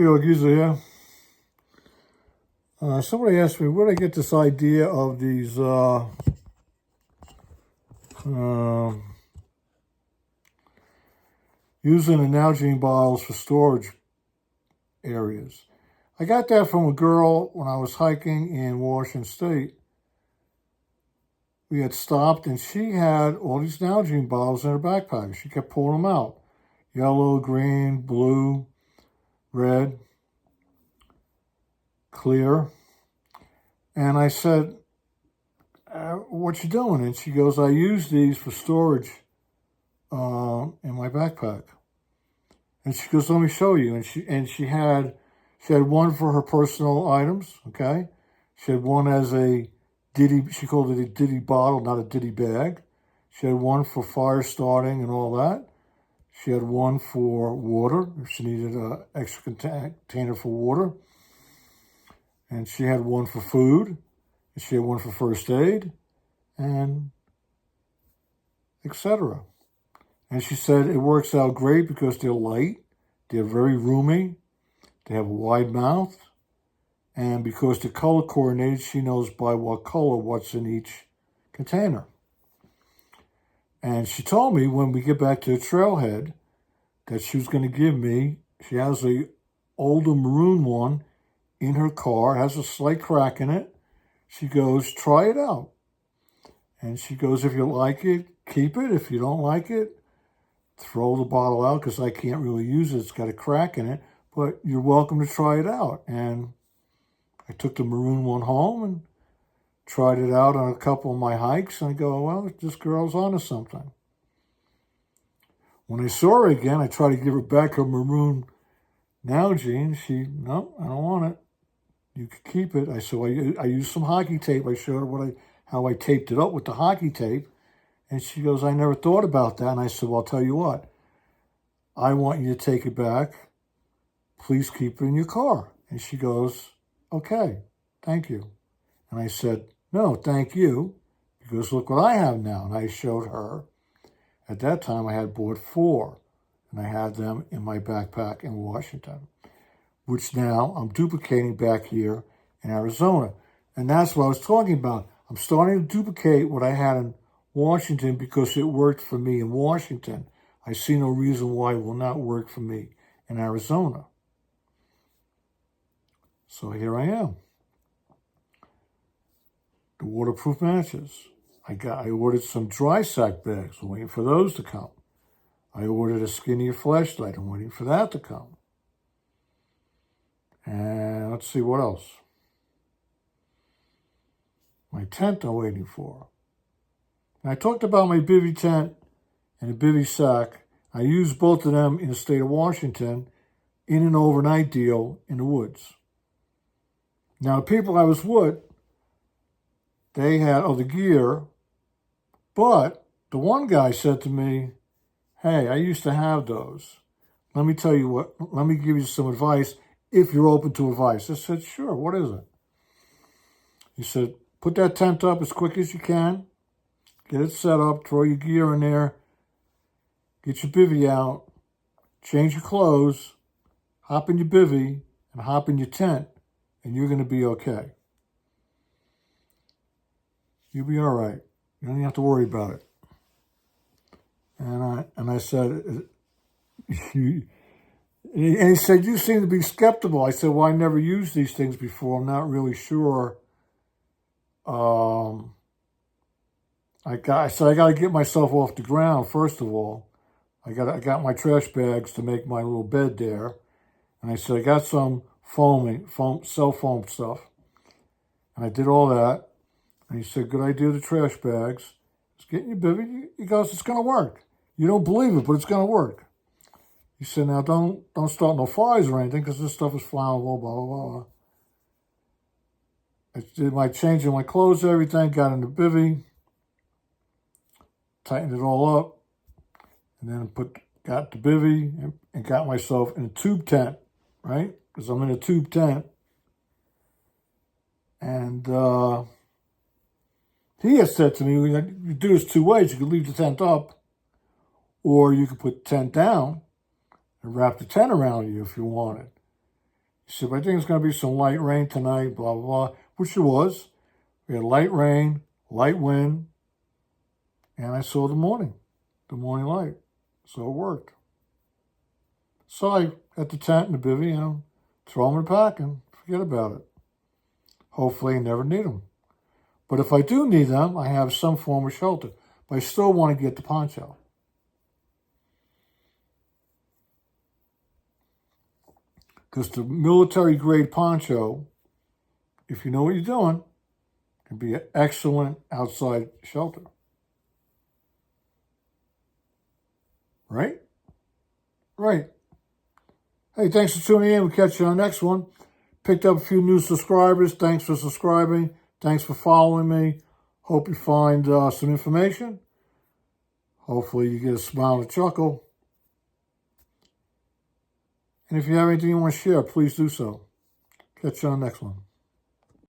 Yo, Giza here. Somebody asked me where did I get this idea of these um using the Nalgene bottles for storage areas. I got that from a girl when I was hiking in Washington State. We had stopped and she had all these Nalgene bottles in her backpack. She kept pulling them out. Yellow, green, blue, red, clear. And I said, what you doing? And she goes, I use these for storage in my backpack. And she goes, let me show you. And she had one for her personal items, okay? She had one as a ditty, she called it a ditty bottle, not a ditty bag. She had one for fire starting and all that. She had one for water, if she needed an extra container for water. And she had one for food. And she had one for first aid, and etc. And she said it works out great because they're light, they're very roomy, they have a wide mouth, and because they're color coordinated, she knows by what color what's in each container. And she told me when we get back to the trailhead that she was going to give me, she has a older maroon one in her car, has a slight crack in it. She goes, try it out. And she goes, if you like it, keep it. If you don't like it, throw the bottle out because I can't really use it. It's got a crack in it, but you're welcome to try it out. And I took the maroon one home and tried it out on a couple of my hikes. And I go, well, this girl's onto something. When I saw her again, I tried to give her back her maroon Nalgene. She, no, I don't want it. You can keep it. I said, I used some hockey tape. I showed her how I taped it up with the hockey tape. And she goes, I never thought about that. And I said, well, I'll tell you what. I want you to take it back. Please keep it in your car. And she goes, okay, thank you. And I said, no, thank you. Because look what I have now. And I showed her. At that time, I had bought 4. And I had them in my backpack in Washington, which now I'm duplicating back here in Arizona. And that's what I was talking about. I'm starting to duplicate what I had in Washington because it worked for me in Washington. I see no reason why it will not work for me in Arizona. So here I am. The waterproof matches. I ordered some dry sack bags. I'm waiting for those to come. I ordered a skinnier flashlight. I'm waiting for that to come. And let's see what else. My tent I'm waiting for. And I talked about my bivy tent and a bivy sack. I used both of them in the state of Washington in an overnight deal in the woods. Now, the people I was with, they had other gear, but the one guy said to me, hey, I used to have those. Let me tell you what, let me give you some advice if you're open to advice. I said, sure, what is it? He said, put that tent up as quick as you can. Get it set up, throw your gear in there, get your bivy out, change your clothes, hop in your bivy, and hop in your tent, and you're going to be okay. You'll be all right. You don't even have to worry about it. And I said, and he said, you seem to be skeptical. I said, well, I never used these things before. I'm not really sure. I said, I got to get myself off the ground, first of all. I got my trash bags to make my little bed there. And I said, I got some cell foam stuff. And I did all that. And he said, good idea, the trash bags. Just get in your bivvy. He goes, it's going to work. You don't believe it, but it's going to work. He said, now don't start no fires or anything because this stuff is flammable, blah, blah, blah. I did my changing my clothes, everything, got in the bivvy, tightened it all up, and then got the bivvy and got myself in a tube tent, right? Because I'm in a tube tent. And he had said to me, you do this 2 ways. You could leave the tent up, or you could put the tent down and wrap the tent around you if you wanted. He said, I think it's going to be some light rain tonight, blah, blah, blah, which it was. We had light rain, light wind, and I saw the morning light. So it worked. So I got the tent and the bivvy, throw them in the pack and forget about it. Hopefully I never need them. But if I do need them, I have some form of shelter. But I still want to get the poncho. Because the military-grade poncho, if you know what you're doing, can be an excellent outside shelter. Right? Right. Hey, thanks for tuning in. We'll catch you on the next one. Picked up a few new subscribers. Thanks for subscribing. Thanks for following me. Hope you find some information. Hopefully you get a smile and a chuckle. And if you have anything you want to share, please do so. Catch you on the next one.